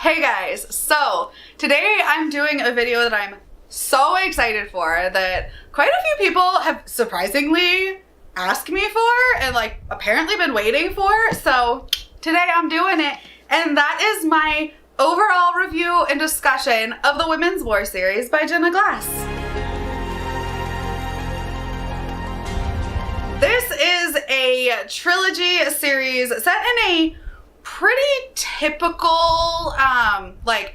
Hey guys, so today I'm doing a video that I'm so excited for that quite a few people have surprisingly asked me for and like apparently been waiting for. So today I'm doing it, and that is my overall review and discussion of the Women's War series by Jenna Glass. This is a trilogy series set in a pretty typical like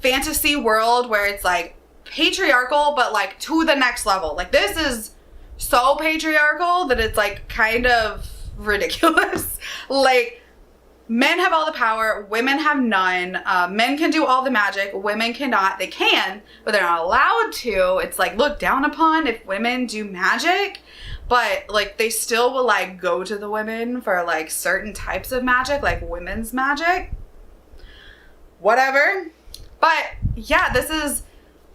fantasy world where it's like patriarchal but like to the next level. Like this is so patriarchal that it's like kind of ridiculous. Like men have all the power, women have none. Men can do all the magic, women cannot. They can, but they're not allowed to. It's like looked down upon if women do magic. But like they still will like go to the women for like certain types of magic, like women's magic, whatever. But yeah, this is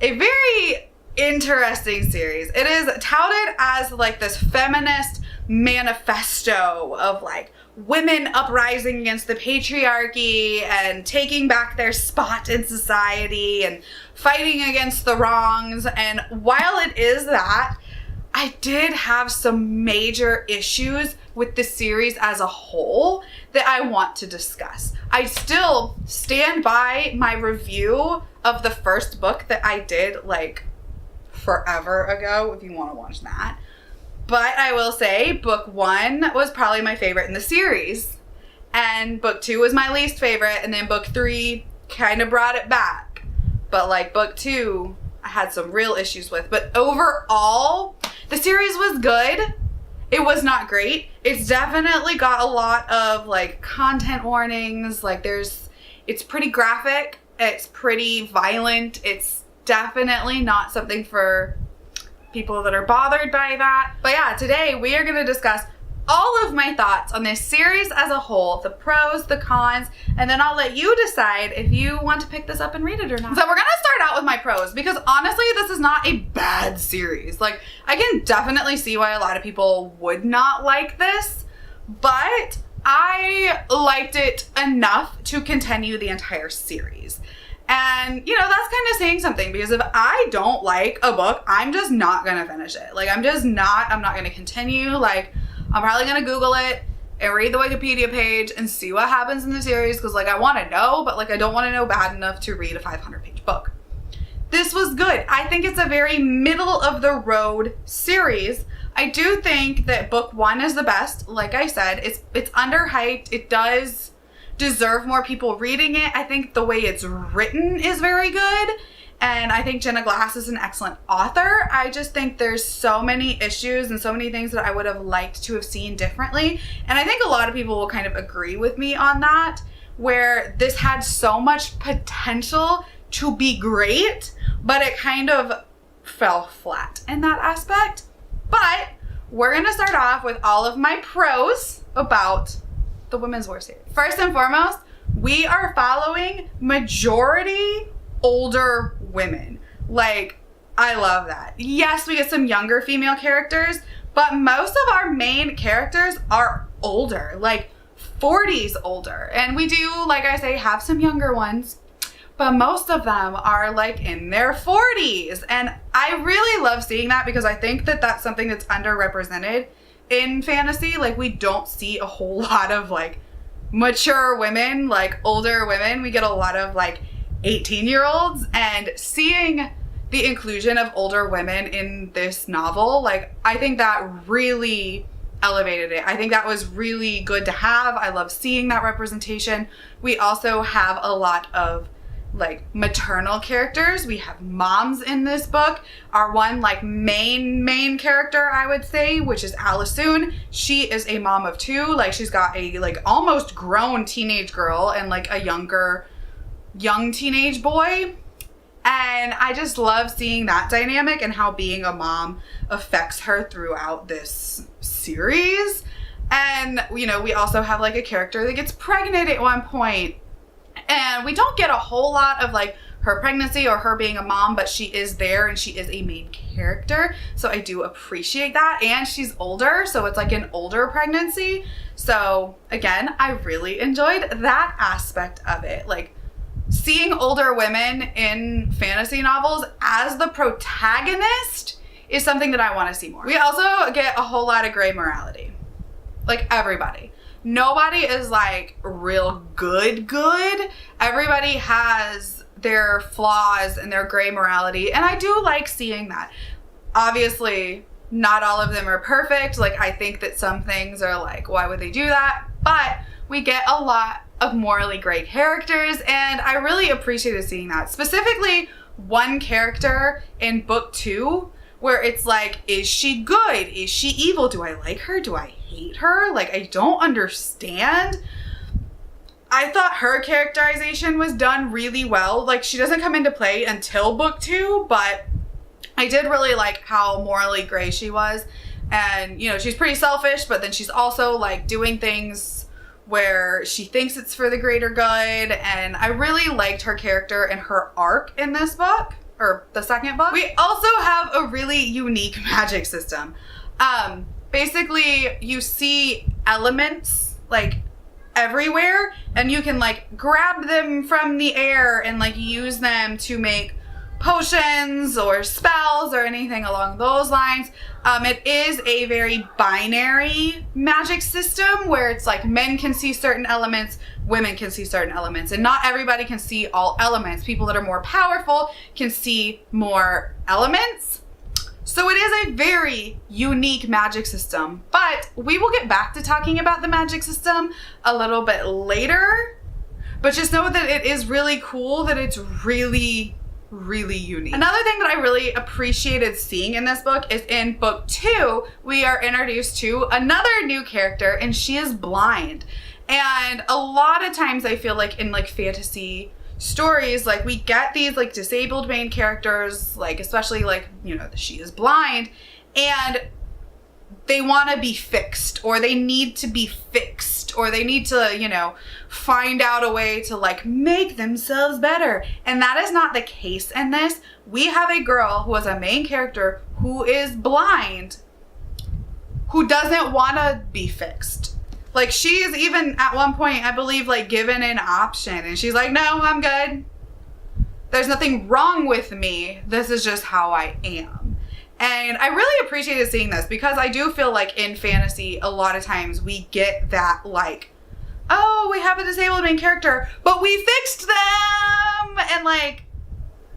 a very interesting series. It is touted as like this feminist manifesto of like women uprising against the patriarchy and taking back their spot in society and fighting against the wrongs. And while it is that, I did have some major issues with the series as a whole that I want to discuss. I still stand by my review of the first book that I did like forever ago, if you want to watch that. But I will say book 1 was probably my favorite in the series, and book 2 was my least favorite, and then book 3 kind of brought it back. But like book 2 I had some real issues with. But overall, the series was good. It was not great. It's definitely got a lot of like content warnings. Like it's pretty graphic. It's pretty violent. It's definitely not something for people that are bothered by that. But yeah, today we are going to discuss all of my thoughts on this series as a whole, the pros, the cons, and then I'll let you decide if you want to pick this up and read it or not. So we're gonna start out with my pros, because honestly, this is not a bad series. Like, I can definitely see why a lot of people would not like this, but I liked it enough to continue the entire series. And, you know, that's kind of saying something, because if I don't like a book, I'm just not gonna finish it. Like, I'm not gonna continue. Like, I'm probably gonna Google it and read the Wikipedia page and see what happens in the series, because like I want to know, but like I don't want to know bad enough to read a 500-page book. This was good. I think it's a very middle of the road series. I do think that book 1 is the best. Like I said, it's underhyped. It does deserve more people reading it. I think the way it's written is very good. And I think Jenna Glass is an excellent author. I just think there's so many issues and so many things that I would have liked to have seen differently. And I think a lot of people will kind of agree with me on that, where this had so much potential to be great, but it kind of fell flat in that aspect. But we're gonna start off with all of my pros about the Women's War series. First and foremost, we are following majority older women. Like, I love that. Yes, we get some younger female characters, but most of our main characters are older, like 40s older. And we do, like I say, have some younger ones, but most of them are like in their 40s. And I really love seeing that, because I think that that's something that's underrepresented in fantasy. Like, we don't see a whole lot of like mature women, like older women. We get a lot of like 18-year-olds, and seeing the inclusion of older women in this novel, like I think that really elevated it. I think that was really good to have. I love seeing that representation. We also have a lot of like maternal characters. We have moms in this book. Our one like main character, I would say, which is Alisoon, she is a mom of 2. Like, she's got a like almost grown teenage girl and like a young teenage boy, and I just love seeing that dynamic and how being a mom affects her throughout this series. And you know, we also have like a character that gets pregnant at one point, and we don't get a whole lot of like her pregnancy or her being a mom, but she is there and she is a main character, so I do appreciate that. And she's older, so it's like an older pregnancy. So again, I really enjoyed that aspect of it. Like, seeing older women in fantasy novels as the protagonist is something that I want to see more. We also get a whole lot of gray morality. Like, everybody. Nobody is like real good. Everybody has their flaws and their gray morality, and I do like seeing that. Obviously, not all of them are perfect. Like, I think that some things are like, why would they do that? But we get a lot of morally gray characters, and I really appreciated seeing that. Specifically, one character in book 2, where it's like, is she good? Is she evil? Do I like her? Do I hate her? Like, I don't understand. I thought her characterization was done really well. Like, she doesn't come into play until book 2, but I did really like how morally gray she was. And, you know, she's pretty selfish, but then she's also like doing things where she thinks it's for the greater good. And I really liked her character and her arc in this book, or the second book. We also have a really unique magic system. Basically, you see elements like everywhere, and you can like grab them from the air and like use them to make potions or spells or anything along those lines. It is a very binary magic system where it's like men can see certain elements, women can see certain elements, and not everybody can see all elements. People that are more powerful can see more elements. So it is a very unique magic system, but we will get back to talking about the magic system a little bit later. But just know that it is really cool, that it's really unique. Another thing that I really appreciated seeing in this book is in book 2, we are introduced to another new character, and she is blind. And a lot of times I feel like in like fantasy stories, like we get these like disabled main characters, like especially like, you know, she is blind, and they want to be fixed, or they need to be fixed, or they need to, you know, find out a way to like make themselves better. And that is not the case in this. We have a girl who is a main character who is blind, who doesn't want to be fixed. Like, she is even at one point, I believe, like given an option, and she's like, no, I'm good. There's nothing wrong with me. This is just how I am. And I really appreciated seeing this, because I do feel like in fantasy, a lot of times we get that like, oh, we have a disabled main character, but we fixed them. And like,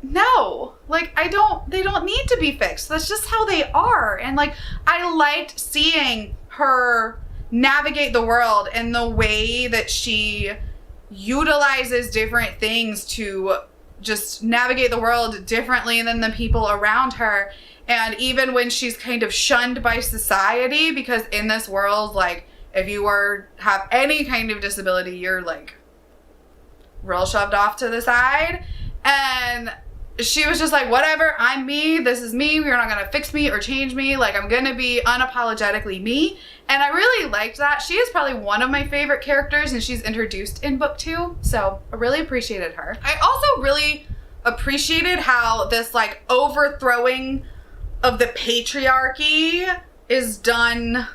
no, like they don't need to be fixed. That's just how they are. And like, I liked seeing her navigate the world and the way that she utilizes different things to just navigate the world differently than the people around her. And even when she's kind of shunned by society, because in this world, like, if you have any kind of disability, you're like real shoved off to the side. And she was just like, whatever, I'm me, this is me, you're not gonna fix me or change me, like I'm gonna be unapologetically me. And I really liked that. She is probably one of my favorite characters, and she's introduced in book 2, so I really appreciated her. I also really appreciated how this like overthrowing of the patriarchy is done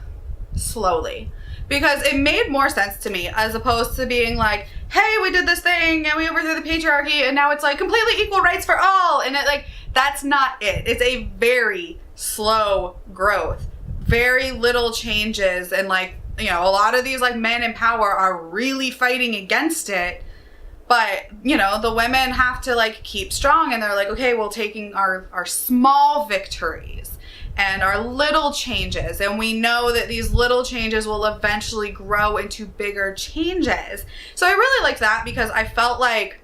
slowly, because it made more sense to me, as opposed to being like, hey, we did this thing and we overthrew the patriarchy and now it's like completely equal rights for all. And it, like, that's not it. It's a very slow growth, very little changes. And like, you know, a lot of these like men in power are really fighting against it. But, you know, the women have to like keep strong, and they're like, okay, well, taking our small victories and our little changes, and we know that these little changes will eventually grow into bigger changes. So I really liked that, because I felt like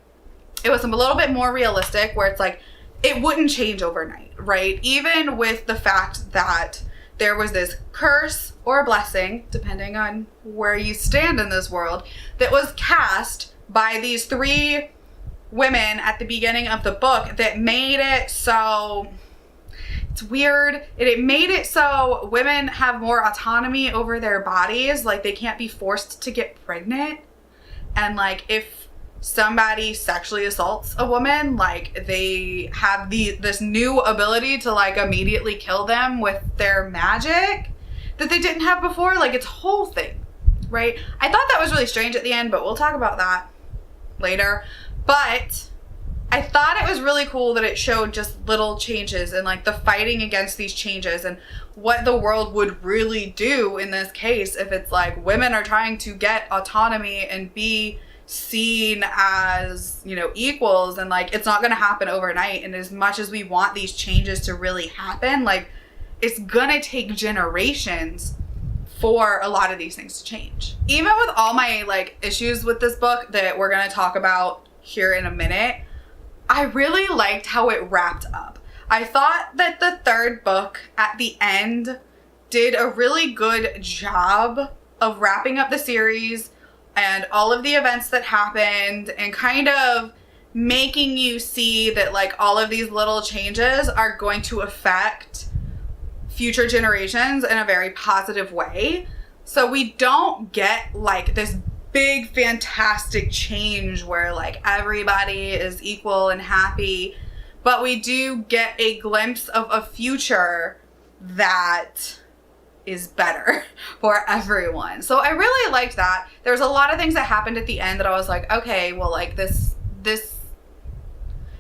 it was a little bit more realistic, where it's like it wouldn't change overnight, right? Even with the fact that there was this curse or blessing, depending on where you stand in this world, that was cast by these 3 women at the beginning of the book, that made it so, it's weird, it made it so women have more autonomy over their bodies. Like, they can't be forced to get pregnant. And like, if somebody sexually assaults a woman, like they have this new ability to like immediately kill them with their magic that they didn't have before. Like, it's a whole thing, right? I thought that was really strange at the end, but we'll talk about that later. But I thought it was really cool that it showed just little changes and like the fighting against these changes and what the world would really do in this case if it's like women are trying to get autonomy and be seen as, you know, equals, and like it's not going to happen overnight. And as much as we want these changes to really happen, like it's going to take generations for a lot of these things to change. Even with all my like issues with this book that we're going to talk about here in a minute, I really liked how it wrapped up. I thought that the third book at the end did a really good job of wrapping up the series and all of the events that happened and kind of making you see that like all of these little changes are going to affect future generations in a very positive way. So we don't get like this big fantastic change where like everybody is equal and happy, but we do get a glimpse of a future that is better for everyone. So I really liked that. There's a lot of things that happened at the end that I was like, okay, well, like this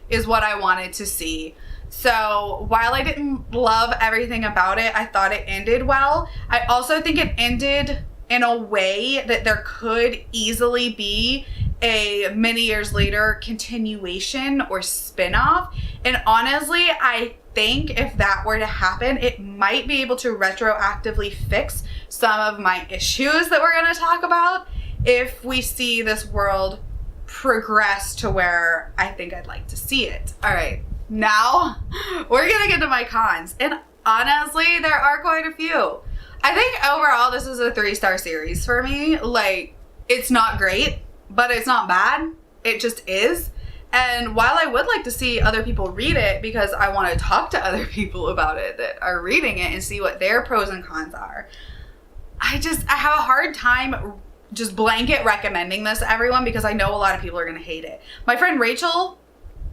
is what I wanted to see. So while I didn't love everything about it, I thought it ended well. I also think it ended in a way that there could easily be a many years later continuation or spin-off. And honestly, I think if that were to happen, it might be able to retroactively fix some of my issues that we're going to talk about if we see this world progress to where I think I'd like to see it. All right, now we're going to get to my cons. And honestly, there are quite a few. I think overall this is a 3-star series for me. Like, it's not great, but it's not bad. It just is. And while I would like to see other people read it because I want to talk to other people about it that are reading it and see what their pros and cons are, I have a hard time just blanket recommending this to everyone because I know a lot of people are going to hate it. My friend Rachel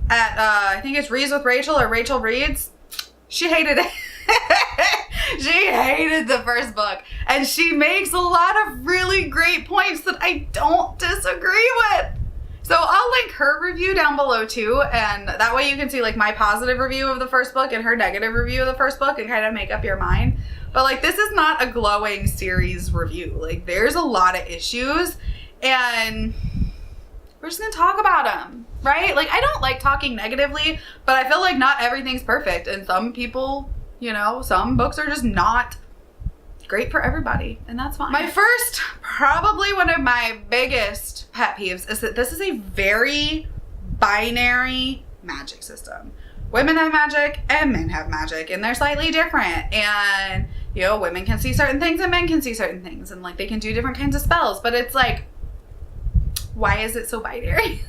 at, I think it's Reads with Rachel or Rachel Reads, she hated it. She hated the first book, and she makes a lot of really great points that I don't disagree with. So I'll link her review down below too, and that way you can see like my positive review of the first book and her negative review of the first book and kind of make up your mind. But like, this is not a glowing series review. Like, there's a lot of issues and we're just gonna talk about them, right? Like, I don't like talking negatively, but I feel like not everything's perfect, and some people, you know, some books are just not great for everybody, and that's fine. My first, probably one of my biggest pet peeves is that this is a very binary magic system. Women have magic and men have magic, and they're slightly different. And, you know, women can see certain things and men can see certain things, and like they can do different kinds of spells, but it's like, why is it so binary?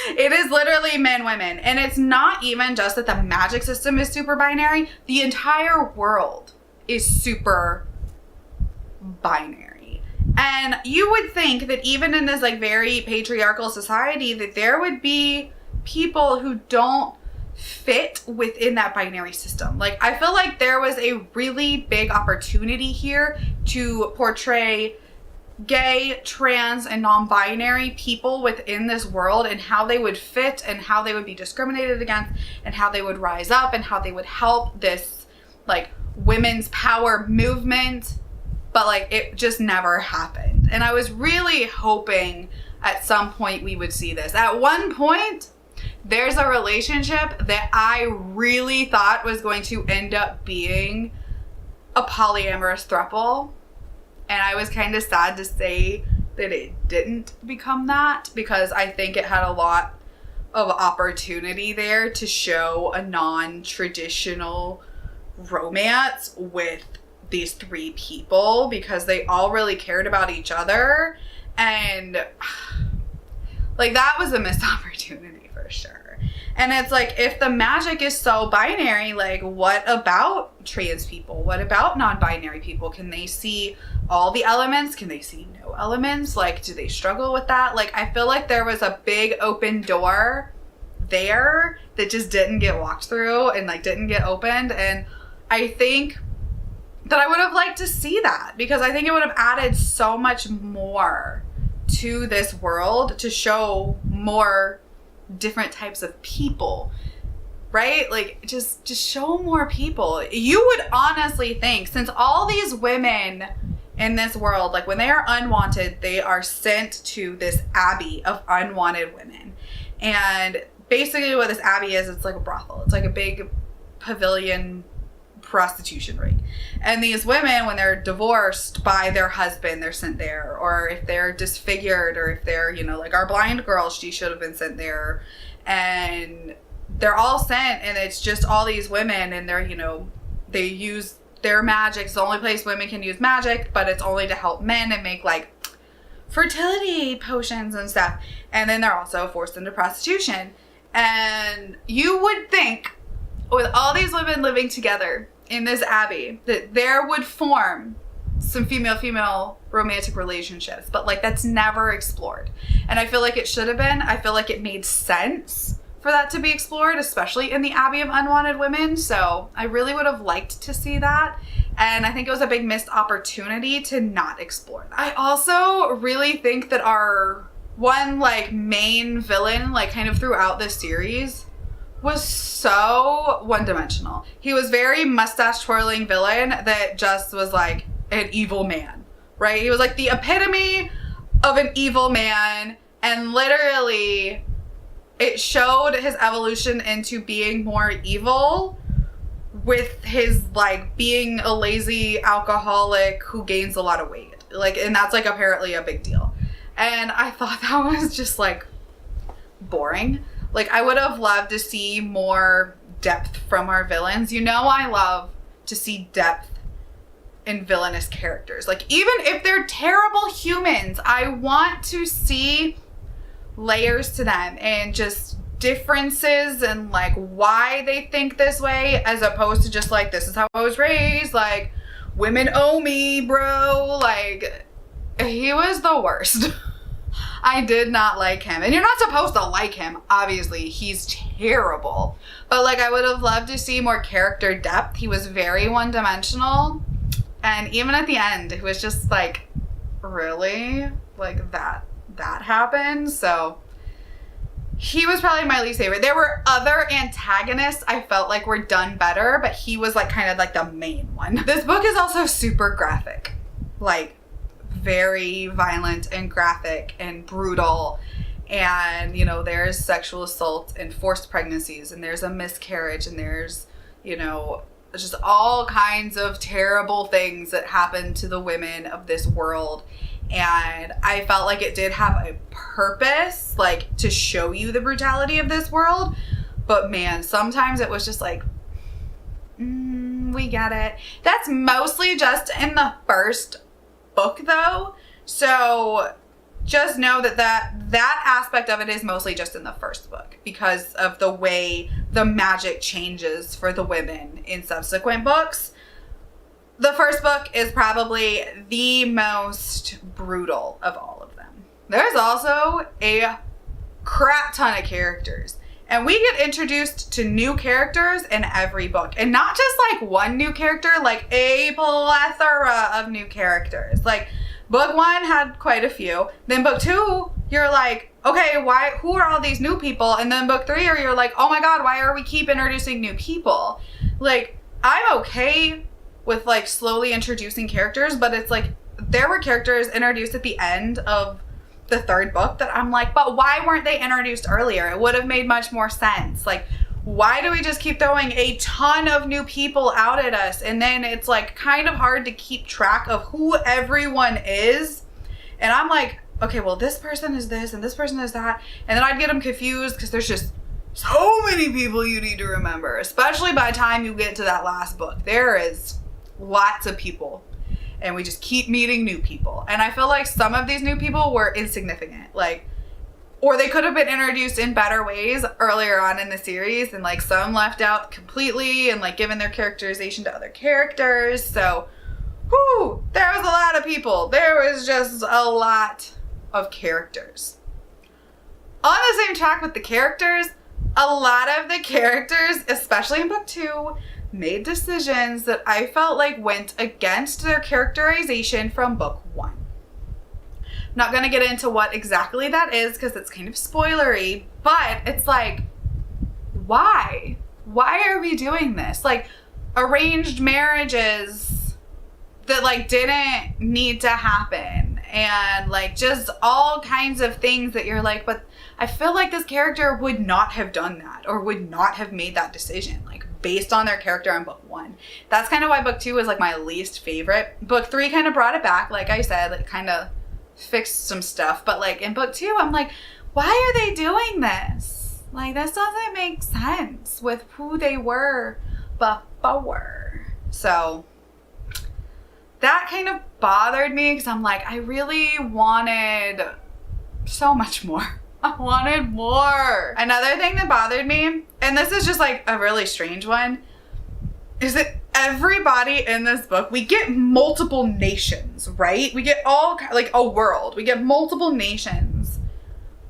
It is literally men, women. And it's not even just that the magic system is super binary. The entire world is super binary. And you would think that even in this like very patriarchal society that there would be people who don't fit within that binary system. Like, I feel like there was a really big opportunity here to portray gay, trans, and non-binary people within this world and how they would fit and how they would be discriminated against and how they would rise up and how they would help this like women's power movement. But like, it just never happened. And I was really hoping at some point we would see this. At one point, there's a relationship that I really thought was going to end up being a polyamorous throuple. And I was kind of sad to say that it didn't become that, because I think it had a lot of opportunity there to show a non-traditional romance with these 3 people, because they all really cared about each other. And like, that was a missed opportunity for sure. And it's like, if the magic is so binary, like, what about trans people? What about non-binary people? Can they see all the elements? Can they see no elements? Like, do they struggle with that? Like, I feel like there was a big open door there that just didn't get walked through and like didn't get opened. And I think that I would have liked to see that, because I think it would have added so much more to this world to show more different types of people, right? Like, just show more people. You would honestly think, since all these women in this world, like when they are unwanted, they are sent to this abbey of unwanted women. And basically what this abbey is, it's like a brothel. It's like a big pavilion prostitution ring. And these women, when they're divorced by their husband, they're sent there. Or if they're disfigured, or if they're, you know, like our blind girl, she should have been sent there. And they're all sent, and it's just all these women, and they're, you know, they use their magic. It's the only place women can use magic, but it's only to help men and make like fertility potions and stuff. And then they're also forced into prostitution. And you would think, with all these women living together in this abbey, that there would form some female-female romantic relationships, but like that's never explored. And I feel like it should have been. I feel like it made sense for that to be explored, especially in the Abbey of Unwanted Women. So I really would have liked to see that. And I think it was a big missed opportunity to not explore that. I also really think that our one like main villain, like kind of throughout this series, was so one-dimensional. He was very mustache twirling villain that just was like an evil man, right? He was like the epitome of an evil man, and literally it showed his evolution into being more evil with his like being a lazy alcoholic who gains a lot of weight. Like, and that's like apparently a big deal. And I thought that was just like boring. Like, I would have loved to see more depth from our villains. You know, I love to see depth in villainous characters. Like, even if they're terrible humans, I want to see layers to them and just differences and like why they think this way, as opposed to just like, this is how I was raised, like women owe me, bro. Like, he was the worst. I did not like him, and you're not supposed to like him, obviously. He's terrible, but like I would have loved to see more character depth. He was very one-dimensional, and even at the end it was just like, really, like that happened. So he was probably my least favorite. There were other antagonists I felt like were done better, but he was like kind of like the main one. This book is also super graphic, like very violent and graphic and brutal. And, you know, there's sexual assault and forced pregnancies, and there's a miscarriage, and there's, you know, just all kinds of terrible things that happen to the women of this world. And I felt like it did have a purpose, like to show you the brutality of this world. But man, sometimes it was just like, we get it. That's mostly just in the first book though. So just know that aspect of it is mostly just in the first book, because of the way the magic changes for the women in subsequent books. The first book is probably the most brutal of all of them. There's also a crap ton of characters, and we get introduced to new characters in every book, and not just like one new character, like a plethora of new characters. Like book 1 had quite a few, then book 2 you're like, okay, who are all these new people? And then book 3 you're like, oh my god, why are we keep introducing new people? Like, I'm okay with like slowly introducing characters, but it's like there were characters introduced at the end of the third book that I'm like, but why weren't they introduced earlier? It would have made much more sense. Like, why do we just keep throwing a ton of new people out at us? And then it's like kind of hard to keep track of who everyone is. And I'm like, okay, well, this person is this and this person is that. And then I'd get them confused because there's just so many people you need to remember, especially by the time you get to that last book. There is lots of people, and we just keep meeting new people. And I feel like some of these new people were insignificant, like, or they could have been introduced in better ways earlier on in the series, and like some left out completely and like given their characterization to other characters. So there was a lot of people. There was just a lot of characters. On the same track with the characters, a lot of the characters, especially in book 2, made decisions that I felt like went against their characterization from book 1. Not going to get into what exactly that is because it's kind of spoilery, But it's like, why? Why are we doing this? Like, arranged marriages that like didn't need to happen, and like just all kinds of things that you're like, but I feel like this character would not have done that or would not have made that decision, like based on their character in book 1. That's kind of why book 2 was like my least favorite. Book 3 kind of brought it back, like I said, like kind of fixed some stuff, but like in book 2 I'm like, why are they doing this? Like, this doesn't make sense with who they were before. So that kind of bothered me, because I'm like, I really wanted so much more. I wanted more. Another thing that bothered me, and this is just like a really strange one, is that everybody in this book, we get multiple nations, right? We get all, like a world. We get multiple nations.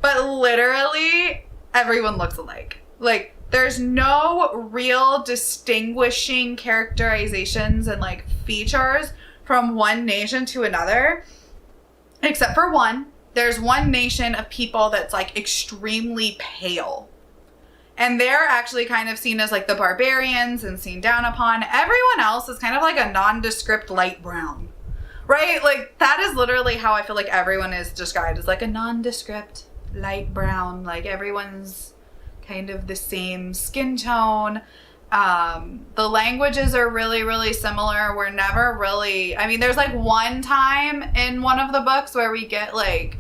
But literally, everyone looks alike. Like, there's no real distinguishing characterizations and like features from one nation to another, except for one. There's one nation of people that's like extremely pale, and they're actually kind of seen as like the barbarians and seen down upon. Everyone else is kind of like a nondescript light brown, right? Like, that is literally how I feel like everyone is described, as like a nondescript light brown. Like, everyone's kind of the same skin tone. The languages are really, really similar. We're never really, I mean, there's like one time in one of the books where we get like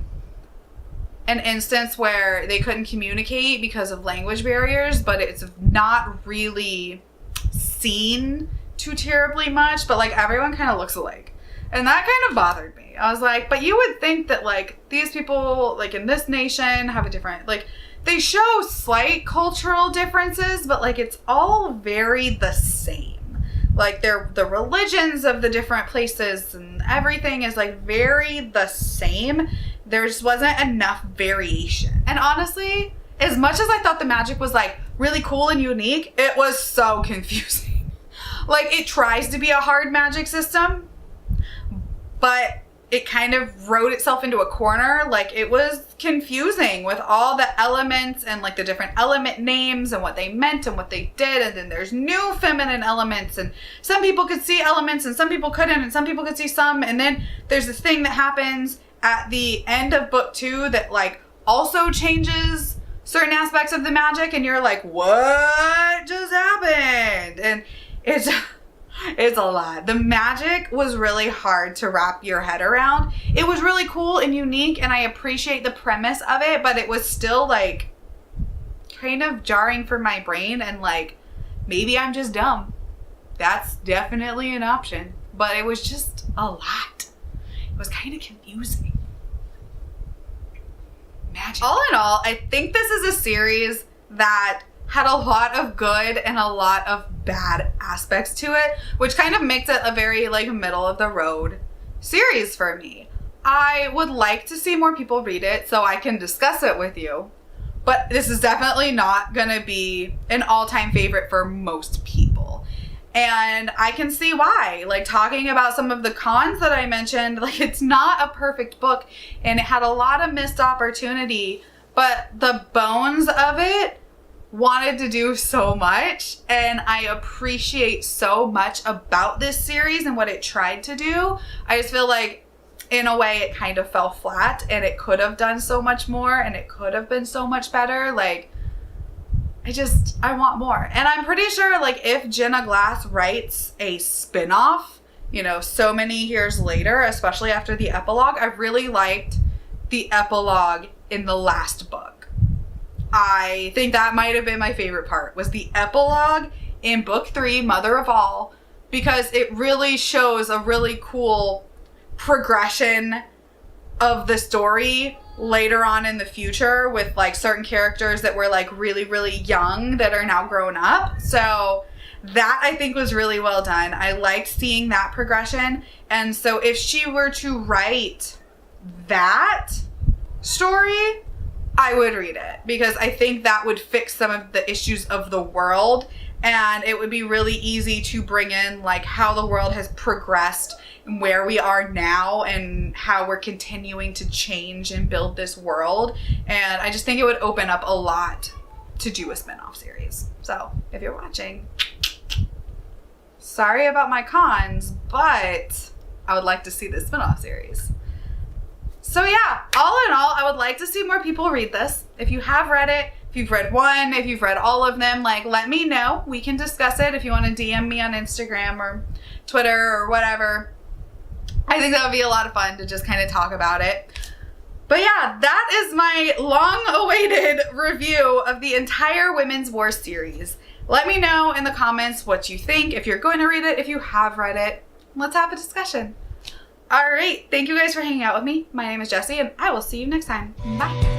an instance where they couldn't communicate because of language barriers, but it's not really seen too terribly much, but like everyone kind of looks alike. And that kind of bothered me. I was like, but you would think that like these people like in this nation have a different, like, they show slight cultural differences, but like it's all very the same. Like, they're the religions of the different places and everything is like very the same. There just wasn't enough variation. And honestly, as much as I thought the magic was like really cool and unique, it was so confusing. Like, it tries to be a hard magic system, but it kind of wrote itself into a corner. Like, it was confusing with all the elements and like the different element names and what they meant and what they did. And then there's new feminine elements, and some people could see elements and some people couldn't, and some people could see some. And then there's this thing that happens at the end of book 2 that like also changes certain aspects of the magic, and you're like, what just happened? And it's a lot. The magic was really hard to wrap your head around. It was really cool and unique, and I appreciate the premise of it, but it was still like kind of jarring for my brain, and like, maybe I'm just dumb. That's definitely an option, but it was just a lot. It was kind of confusing. Magic. All in all, I think this is a series that had a lot of good and a lot of bad aspects to it, which kind of makes it a very like middle of the road series for me. I would like to see more people read it so I can discuss it with you, but this is definitely not gonna be an all-time favorite for most people. And I can see why. Like, talking about some of the cons that I mentioned, like, it's not a perfect book and it had a lot of missed opportunity, but the bones of it wanted to do so much, and I appreciate so much about this series and what it tried to do. I just feel like in a way it kind of fell flat, and it could have done so much more, and it could have been so much better. Like, I want more. And I'm pretty sure like if Jenna Glass writes a spin-off, you know, so many years later, especially after the epilogue, I really liked the epilogue in the last book. I think that might have been my favorite part, was the epilogue in book 3, Mother of All, because it really shows a really cool progression of the story later on in the future, with like certain characters that were like really, really young that are now grown up. So that I think was really well done. I liked seeing that progression. And so if she were to write that story, I would read it, because I think that would fix some of the issues of the world and it would be really easy to bring in like how the world has progressed and where we are now and how we're continuing to change and build this world. And I just think it would open up a lot to do a spin-off series. So if you're watching, sorry about my cons, but I would like to see this spin-off series. So yeah, all in all, I would like to see more people read this. If you have read it, if you've read one, if you've read all of them, like let me know. We can discuss it if you want to DM me on Instagram or Twitter or whatever. I think that would be a lot of fun to just kind of talk about it. But yeah, that is my long-awaited review of the entire Women's War series. Let me know in the comments what you think, if you're going to read it, if you have read it. Let's have a discussion. All right, thank you guys for hanging out with me. My name is Jessie, and I will see you next time. Bye.